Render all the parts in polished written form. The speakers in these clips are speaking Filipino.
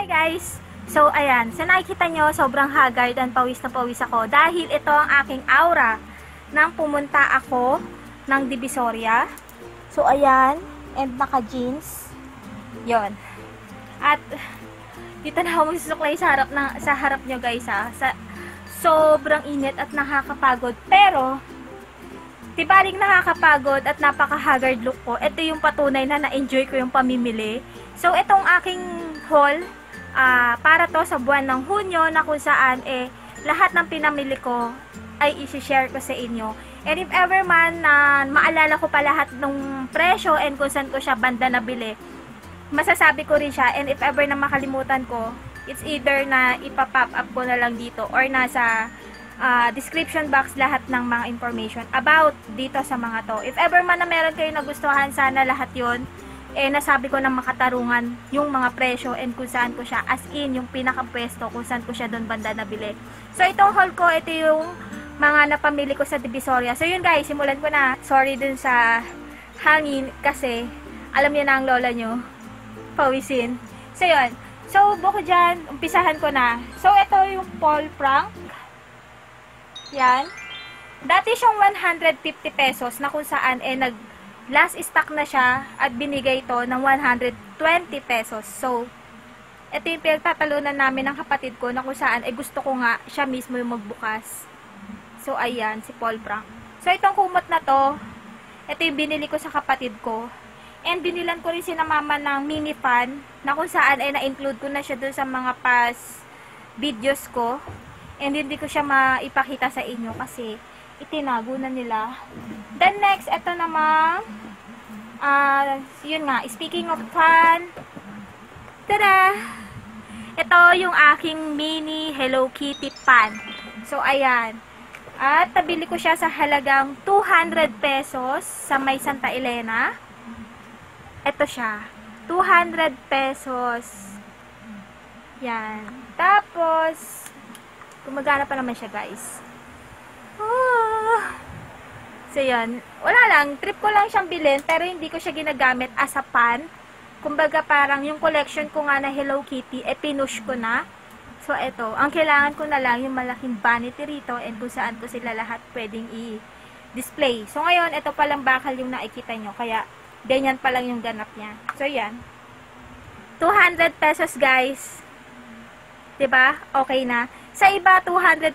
Guys, so ayan, sa nakikita nyo, sobrang haggard and pawis na pawis ako dahil ito ang aking aura nang pumunta ako ng Divisoria. So ayan, and naka jeans yon. At dito na ako magsusuklay sa harap nyo guys ha. Sobrang init at nakakapagod, pero tibaling nakakapagod at napaka-haggard look ko. Ito yung patunay na na-enjoy ko yung pamimili. So itong aking haul, para to sa buwan ng Hunyo, na kung saan lahat ng pinamili ko ay isi-share ko sa inyo. And if ever man na maalala ko pa lahat ng presyo and kung saan ko siya banda nabili, masasabi ko rin siya. And if ever na makalimutan ko, it's either na ipapop up ko na lang dito or nasa description box lahat ng mga information about dito sa mga to. If ever man na meron kayo nagustuhan, sana lahat yon nasabi ko ng makatarungan yung mga presyo and kung saan ko siya, as in yung pinakapwesto kung saan ko siya doon banda nabili. So itong haul ko, ito yung mga napamili ko sa Divisoria. So yun guys, simulan ko na. Sorry dun sa hangin kasi alam niyo na ang lola nyo, pawisin. So yun, so bukod dyan, umpisahan ko na. So ito yung Paul Frank, yan, dati siyang 150 pesos na kung saan last stock na siya at binigay ito ng 120 pesos. So, ito yung pinagtatalunan namin ng kapatid ko na kung saan gusto ko nga siya mismo yung magbukas. So, ayan, si Paul Frank. So, itong kumot na to, ito yung binili ko sa kapatid ko. And binilan ko rin si na mama ng mini fan na kung saan na-include ko na siya dun sa mga past videos ko. And hindi ko siya maipakita sa inyo kasi itinago na nila. Then next, ito namang yun nga, speaking of fan, tada! Ito yung aking mini Hello Kitty fan. So ayan, at nabili ko siya sa halagang 200 pesos sa may Santa Elena. Ito siya, 200 pesos. Yan. Tapos gumagana pa naman siya guys. So yun, wala lang, trip ko lang siyang bilhin pero hindi ko siya ginagamit as a pan. Kumbaga parang yung collection ko nga na Hello Kitty, pinush ko na. So eto, ang kailangan ko na lang yung malaking vanity rito and kung saan ko sila lahat pwedeng i-display. So ngayon, ito palang bakal yung nakikita nyo, kaya ganyan pa lang yung ganap niya. So yan, 200 pesos guys. Diba? Okay na. Sa iba, 250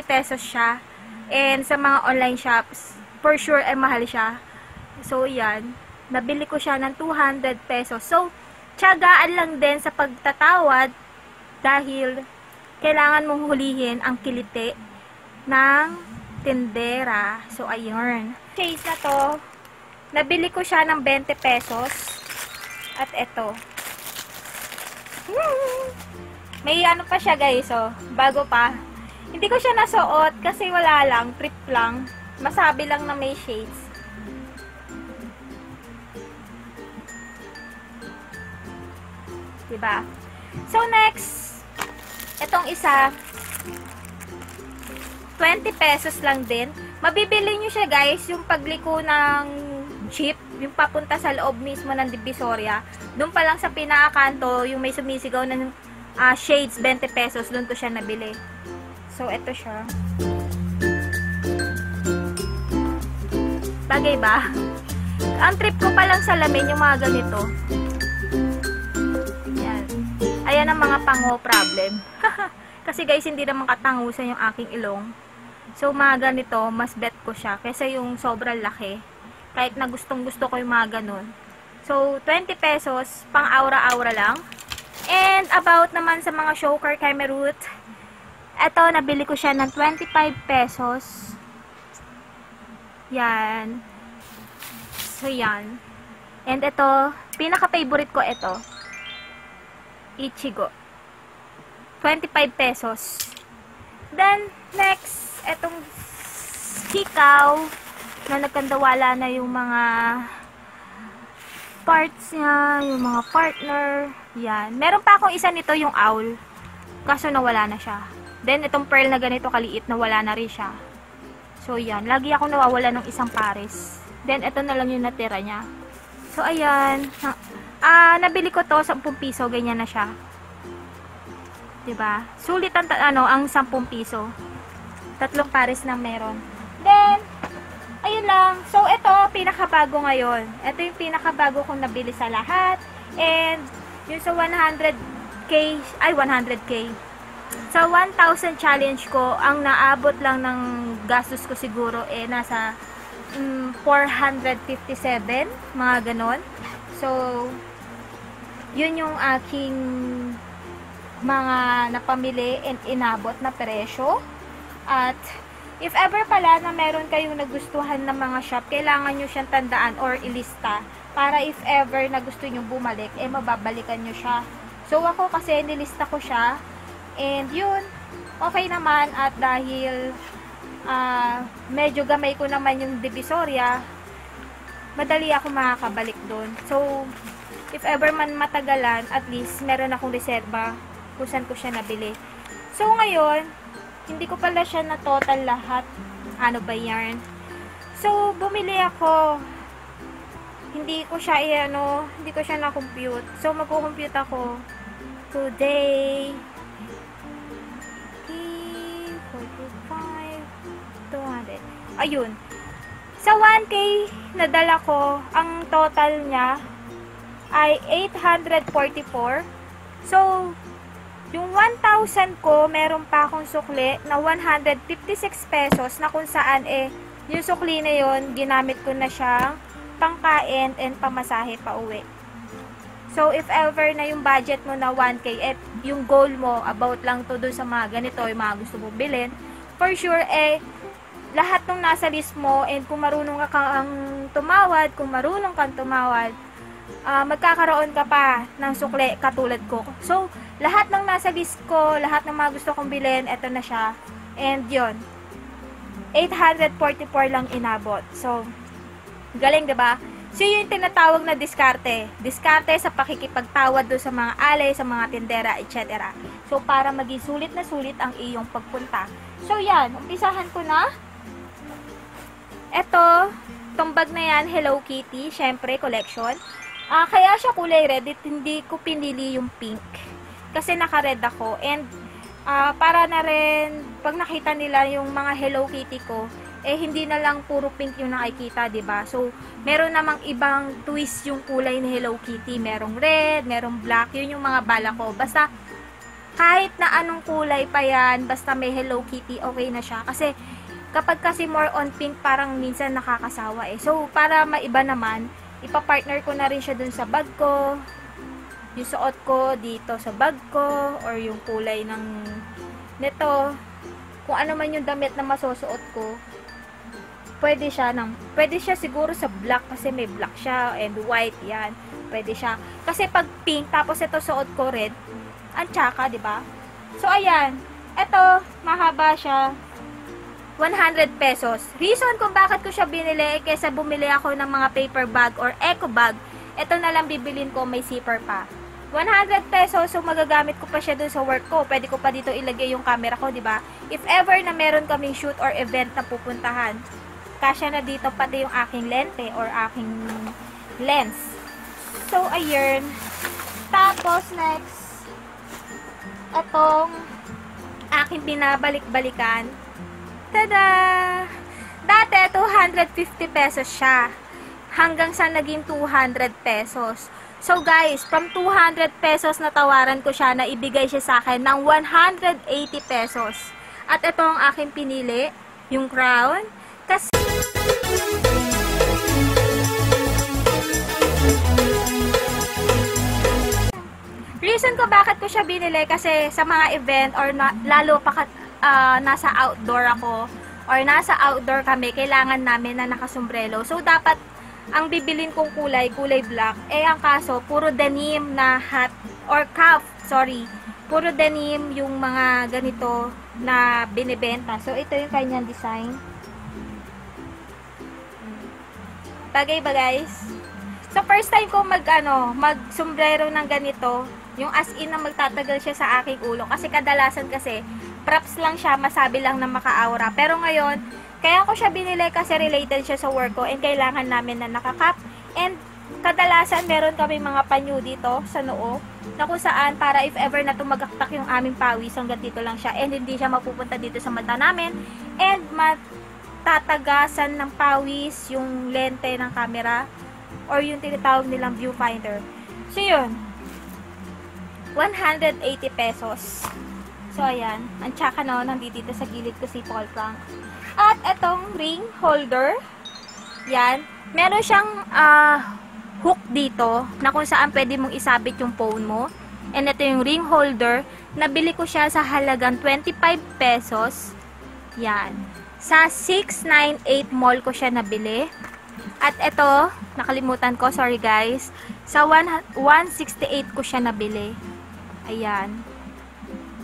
pesos siya. And sa mga online shops, for sure mahal siya. So yan, nabili ko siya ng 200 pesos. So, tiyagaan lang din sa pagtatawad dahil kailangan mong hulihin ang kiliti ng tindera. So, ayun. Chase na to, nabili ko siya ng 20 pesos. At eto. May ano pa siya guys, oh, bago pa. Hindi ko siya nasuot kasi wala lang, trip lang. Masabi lang na may shades. Diba? So next, itong isa, 20 pesos lang din. Mabibili nyo siya guys, yung pagliko ng jeep, yung papunta sa loob mismo ng Divisoria. Doon pa lang sa pinakakanto, yung may sumisigaw ng shades, 20 pesos, doon ko siya nabili. So, ito siya. Bagay ba? Ang trip ko pa lang sa lamin, yung mga ganito. Yan. Ayan ang mga pango problem. Kasi guys, hindi naman katangusan yung aking ilong. So, mga ganito, mas bet ko siya. Kasi yung sobrang laki. Kahit na gustong gusto ko yung mga ganun. So, 20 pesos, pang aura-aura lang. And, about naman sa mga choker Kemerut, eto, nabili ko siya ng 25 pesos. Yan. So, yan. And ito, pinaka-favorite ko ito. Ichigo. 25 pesos. Then, next, etong hikaw na nagkandawala na yung mga parts niya, yung mga partner. Yan. Meron pa akong isa nito, yung owl. Kaso nawala na siya. Then, itong pearl na ganito kaliit, nawala na rin siya. So, yan. Lagi ako nawawala ng isang pares. Then, ito na lang yung natira niya. So, ayan. Nabili ko to, 10 piso. Ganyan na siya. Diba? Sulit ang, ang 10 piso. 3 pares na meron. Then, ayun lang. So, ito, pinakabago ngayon. Ito yung pinakabago kong nabili sa lahat. And, yung sa 100k, ay, 100k. Sa 1,000 challenge ko, ang naabot lang ng gastos ko siguro, nasa 457, mga ganon. So, yun yung aking mga napamili and inabot na presyo. At if ever pala na meron kayong nagustuhan ng mga shop, kailangan nyo siyang tandaan or ilista para if ever na gusto nyo bumalik, mababalikan nyo siya. So ako kasi nilista ko siya and yun, okay naman. At dahil medyo gamay ko naman yung Divisoria, madali ako makakabalik doon. So if ever man matagalan, at least meron akong reserba kung saan ko siya nabili. So ngayon, hindi ko pala siya na total lahat. Ano ba yan? So bumili ako. Hindi ko siya hindi ko siya na-compute. So magko-compute ako today. 200. Ayun. Sa 1K nadala ko, ang total niya ay 844. So, yung 1,000 ko, meron pa akong sukli na 156 pesos na kung saan yung sukli na yon ginamit ko na siya pangkain and pamasahe pa uwi. So, if ever na yung budget mo na 1K, yung goal mo, about lang to dun sa mga ganito, yung mga gusto mong bilhin, for sure, lahat ng nasa list mo, and kung marunong kang tumawad, kung marunong kang tumawad, magkakaroon ka pa ng sukle katulad ko. So, lahat ng nasa list ko, lahat ng mga gusto kong bilhin, eto na siya. And yun, 844 lang inabot. So, galing, diba? So, yun yung tinatawag na diskarte. Diskarte sa pakikipagtawad do sa mga alay, sa mga tindera, etc. So, para maging sulit na sulit ang iyong pagpunta. So, yan. Umpisahan ko na. Eto, tong bag na yan, Hello Kitty, syempre, collection. Kaya siya kulay red, hindi ko pinili yung pink. Kasi naka-red ako. And, para na rin, pag nakita nila yung mga Hello Kitty ko, hindi na lang puro pink yung nakikita, diba? So, meron namang ibang twist yung kulay ni Hello Kitty. Merong red, merong black, yun yung mga bala ko. Basta, kahit na anong kulay pa yan, basta may Hello Kitty, okay na siya. Kasi, kapag kasi more on pink, parang minsan nakakasawa So, para maiba naman, ipapartner ko na rin siya dun sa bag ko. Yung suot ko dito sa bag ko, or yung kulay ng nito. Kung ano man yung damit na masusuot ko, pwede siya siguro sa black kasi may black siya, and white, yan. Pwede siya. Kasi pag pink, tapos ito suot ko red, ang tsaka, diba? So, ayan. Ito, mahaba siya. 100 pesos. Reason kung bakit ko siya binili kaysa bumili ako ng mga paper bag or eco bag, ito na lang bibilin ko, may zipper pa. 100 pesos, so magagamit ko pa siya dun sa work ko. Pwede ko pa dito ilagay yung camera ko, diba? If ever na meron kaming shoot or event na pupuntahan, kasya na dito pati yung aking lente or aking lens. So, ayun. Tapos, next, itong aking binabalik-balikan. Tada! Dati, 250 pesos siya. Hanggang sa naging 200 pesos. So, guys, from 200 pesos na tawaran ko siya, na ibigay siya sa akin ng 180 pesos. At ito ang aking pinili. yung crown. Kasi reason ko bakit ko siya binili kasi sa mga event or lalo pa nasa outdoor ako or nasa outdoor kami, kailangan namin na nakasombrero. So dapat ang bibilin kong kulay black. Ang kaso puro denim na hat or cuff, sorry. Puro denim yung mga ganito na binibenta. So ito yung kanyang design. Bagay ba guys? So first time ko mag-sombrero ng ganito. Yung as in na magtatagal siya sa aking ulo. Kasi kadalasan props lang siya, masabi lang na maka-aura. Pero ngayon, kaya ko siya binili kasi related siya sa work ko and kailangan namin na nakakap. And kadalasan meron kami mga panyo dito sa noo na kung saan para if ever na tumagaktak yung aming pawis, hanggang dito lang siya. And hindi siya mapupunta dito sa mata namin. And matatagasan ng pawis yung lente ng camera or yung tinatawag nilang viewfinder. So yun, 180 pesos. So, ayan. Ang tsaka nandito sa gilid ko si Paul Frank. At itong ring holder. Yan. Meron siyang hook dito na kung saan pwede mong isabit yung phone mo. And ito yung ring holder. Nabili ko siya sa halagang 25 pesos. Yan. Sa 698 mall ko siya nabili. At ito, nakalimutan ko. Sorry guys. Sa 168 ko siya nabili. Ayan.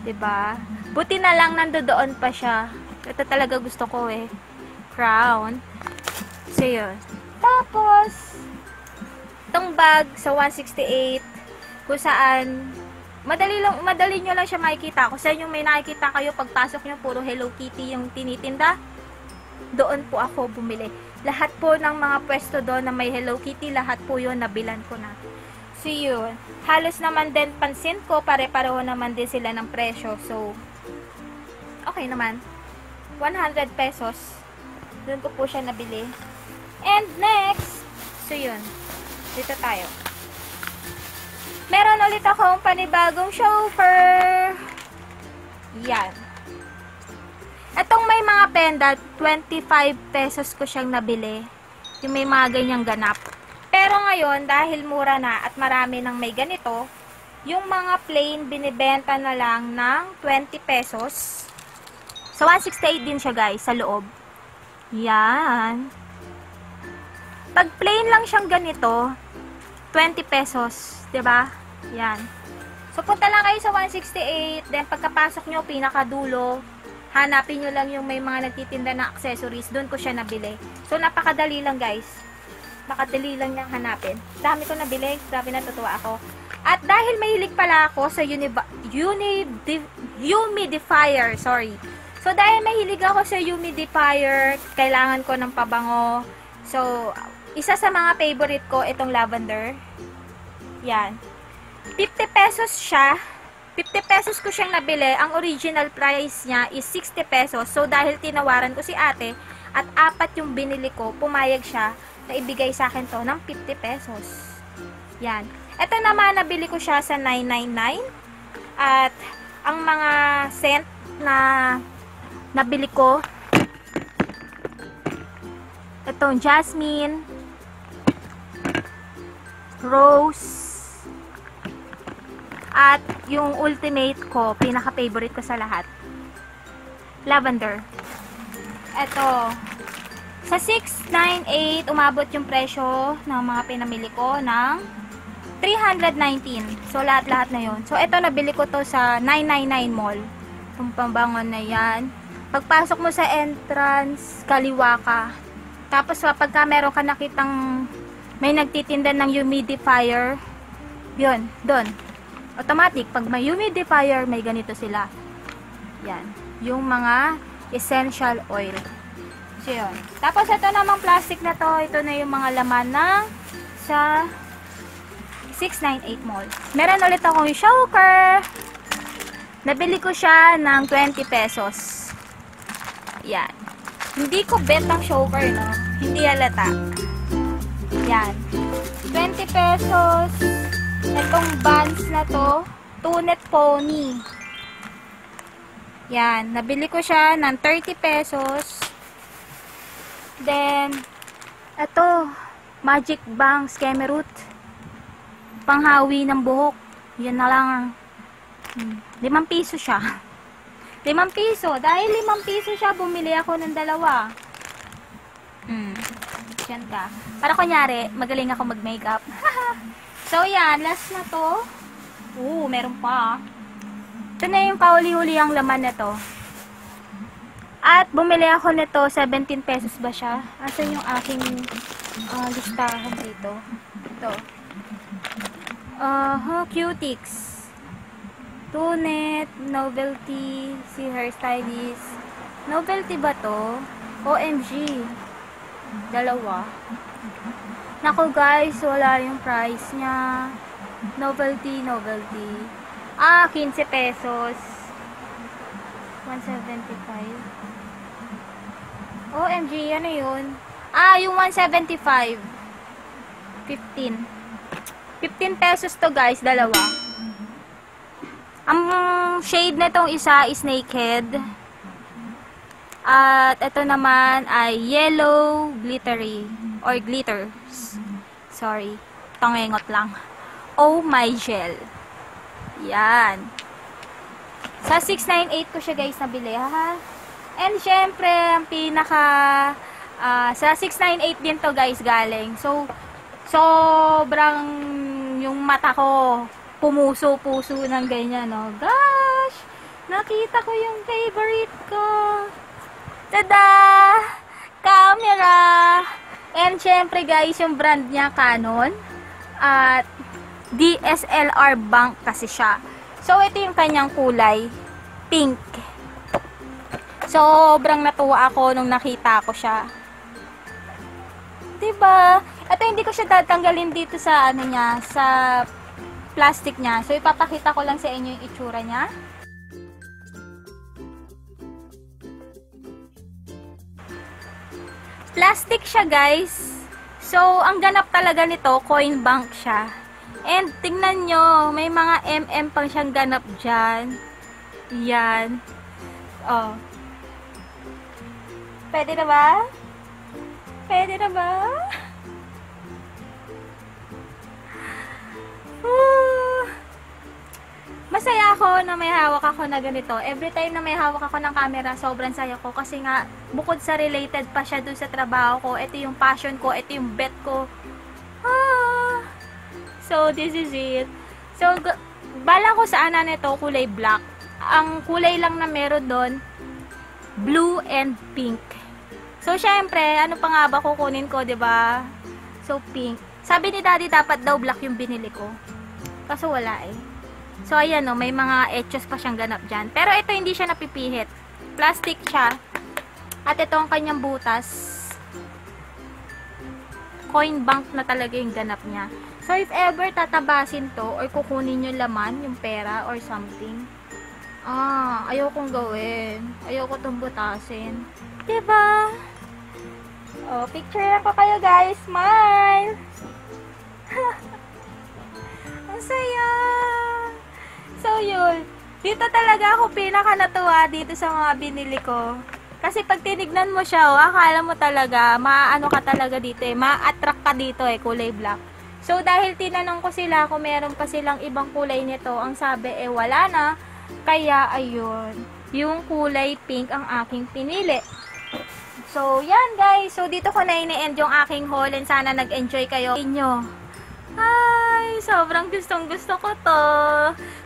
'Di ba? Buti na lang nandoon pa siya. Ito talaga gusto ko crown. So yun. Tapos itong bag sa 168 kung saan madali nyo lang siya makikita. Kung saan yung may nakikita kayo pagpasok nyo puro Hello Kitty yung tinitinda, doon po ako bumili. Lahat po ng mga pwesto doon na may Hello Kitty, lahat po yun nabilan ko na. So yun, halos naman din pansin ko, pare-pareho naman din sila ng presyo. So, okay naman. 100 pesos. Doon ko po siya nabili. And next, so yun, dito tayo. Meron ulit akong panibagong chauffeur. Yan. Itong may mga pendant, 25 pesos ko siyang nabili. Yung may mga ganyang ganap. Pero ngayon, dahil mura na at marami nang may ganito, yung mga plain binibenta na lang ng 20 pesos. So, 168 din siya guys, sa loob. Yan. Pag plain lang siyang ganito, 20 pesos. 'Di ba? Yan. So, punta lang kayo sa 168. Then, pagkapasok nyo, pinakadulo, hanapin nyo lang yung may mga nagtitinda ng accessories. Doon ko siya nabili. So, napakadali lang guys. Makadali lang niyang hanapin. Dami ko nabili. Grabe, natutuwa ako. At dahil mahilig pala ako sa humidifier. Sorry. So, dahil mahilig ako sa humidifier, kailangan ko ng pabango. So, isa sa mga favorite ko, itong lavender. Yan. 50 pesos siya. 50 pesos ko siyang nabili. Ang original price niya is 60 pesos. So, dahil tinawaran ko si ate, at 4 yung binili ko, pumayag siya na ibigay sa akin to ng 50 pesos. Yan. Ito naman, nabili ko siya sa 999. At ang mga scent na nabili ko, itong jasmine, rose, at yung ultimate ko, pinaka-favorite ko sa lahat, lavender. Ito, sa 698, umabot yung presyo ng mga pinamili ko ng 319. So, lahat-lahat na yun. So, ito, nabili ko to sa 999 mall. Itong pambangon na yan. Pagpasok mo sa entrance, kaliwa ka. Tapos, pagka meron ka nakitang may nagtitinda ng humidifier, yun, doon. Automatic, pag may humidifier, may ganito sila. Yan. Yung mga essential oil. So, yun. Tapos, ito namang plastic na to. Ito na yung mga laman ng sa 698 mall. Meron ulit akong choker. Nabili ko siya ng 20 pesos. Yan. Hindi ko bet ang choker, no? Hindi halata. Yan. 20 pesos. Itong buns na to, Tunet Pony. Yan. Nabili ko siya ng 30 pesos. Then, ito, Magic Bangs Kemerut. Panghawi ng buhok. Yan na lang. 5 piso siya. 5 piso. Dahil 5 piso siya, bumili ako ng dalawa. Yan ka. Para kunyari, magaling ako mag-makeup. So, yan. Last na to. Meron pa. Ito na yung kauli-huli ang laman na to. At bumili ako nito, 17 pesos ba siya? Asan yung aking listahan dito? Ito. Cutix. Tunet, Novelty, si Hairstylist. Novelty ba to? OMG. Dalawa. Naku guys, wala yung price niya. Novelty. 15 pesos. 175. OMG, ano yun? Yung 175. 15 pesos to guys, dalawa. Ang shade na itong isa is Naked. At ito naman ay Yellow Glittery or Glitters. Sorry, tangengot lang. Oh My Gel. Yan. Sa 698 ko siya guys nabili, ha? And syempre, ang pinaka sa 698 din to guys galing. So, sobrang yung mata ko pumuso-puso ng ganyan, no? Gosh! Nakita ko yung favorite ko. Tada! Camera! And syempre guys, yung brand niya Canon. At DSLR bank kasi siya. So, ito yung kanyang kulay. Pink. Sobrang natuwa ako nung nakita ko siya. Diba? Ito hindi ko siya tatanggalin dito sa ano niya, sa plastic niya. So, ipapakita ko lang sa inyo yung itsura niya. Plastic siya, guys. So, ang ganap talaga nito, coin bank siya. And, tingnan nyo, may mga pang siyang ganap dyan. Yan. Oh. Pwede na ba? Pwede na ba? Masaya ako na may hawak ako na ganito. Every time na may hawak ako ng camera, sobrang saya ko. Kasi nga, bukod sa related pa siya dun sa trabaho ko, ito yung passion ko, ito yung bet ko. So, this is it. So, bala ko sa ana nito, kulay black. Ang kulay lang na meron doon, blue and pink. So, syempre, ano pa nga ba kukunin ko, 'di ba? So, pink. Sabi ni Daddy, dapat daw black yung binili ko. Kaso wala eh. So, ayan o, may mga etchos pa siyang ganap dyan. Pero ito, hindi siya napipihit. Plastic siya. At ito ang kanyang butas. Coin bank na talaga yung ganap niya. So, if ever tatabasin to, or kukunin yung laman, yung pera, or something, ayokong gawin. Ayoko itong butasin. Diba? Oh, picture ako kayo, guys. Smile! Ang saya! So, yun. Dito talaga ako pinaka natuwa dito sa mga binili ko. Kasi pag tinignan mo siya, akala mo talaga, maano ka talaga dito eh. Ma-attract ka dito eh, kulay black. So, dahil tinanong ko sila kung meron pa silang ibang kulay nito, ang sabi eh, wala na. Kaya, ayun. Yung kulay pink ang aking pinili. So, yan guys. So, dito ko na ini-end yung aking haul and sana nag-enjoy kayo. Inyo. Ay, sobrang gustong-gusto ko to.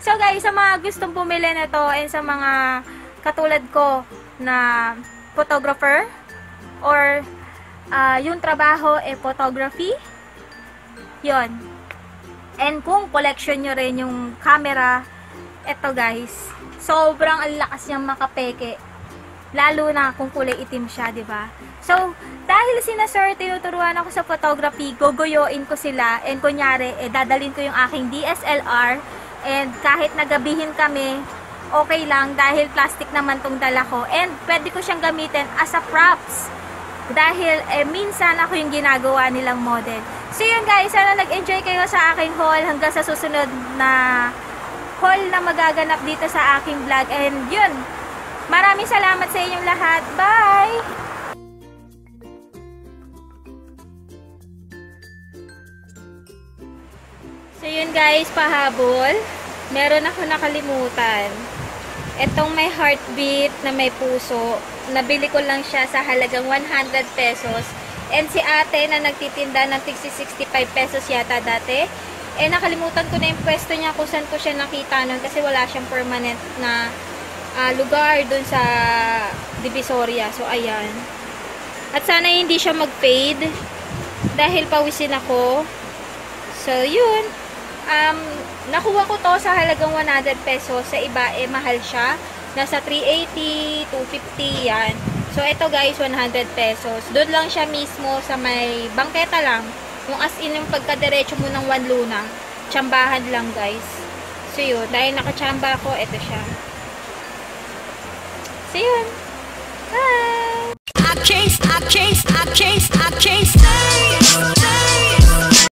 So, guys, sa mga gustong bumili nito and sa mga katulad ko na photographer or yung trabaho photography, yon. And kung collection nyo rin yung camera, eto guys, sobrang ang lakas niyang makapeke. Lalo na kung kulay itim siya, di ba? So, dahil sina sir, tinuturuan ako sa photography, gogoyoin ko sila, and kunyari, dadalhin ko yung aking DSLR, and kahit nagabihin kami, okay lang, dahil plastic naman tong dala ko, and pwede ko siyang gamitin as a props, dahil minsan ako yung ginagawa nilang model. So yun guys, sana nag-enjoy kayo sa aking haul, hanggang sa susunod na haul na magaganap dito sa aking vlog, and yun, maraming salamat sa inyong lahat. Bye! So yun guys, pahabol. Meron ako nakalimutan. Etong may heartbeat na may puso. Nabili ko lang siya sa halagang 100 pesos. And si ate na nagtitinda ng tigsi 65 pesos yata dati. Eh nakalimutan ko na yung pwesto niya kung saan ko siya nakita nun kasi wala siyang permanent na lugar dun sa Divisoria. So ayan. At sana hindi siya mag-fade dahil pawisin ako. So yun. Nakuha ko to sa halagang 100 pesos. Sa iba, mahal siya. Nasa 380, 250, yan. So, ito guys, 100 pesos. Doon lang siya mismo sa may bangketa lang. Yung as in, yung pagkadiretso mo ng Wanluna. Tsambahan lang guys. So, yun. Dahil nakatsamba ako, ito siya. So, yun. Bye!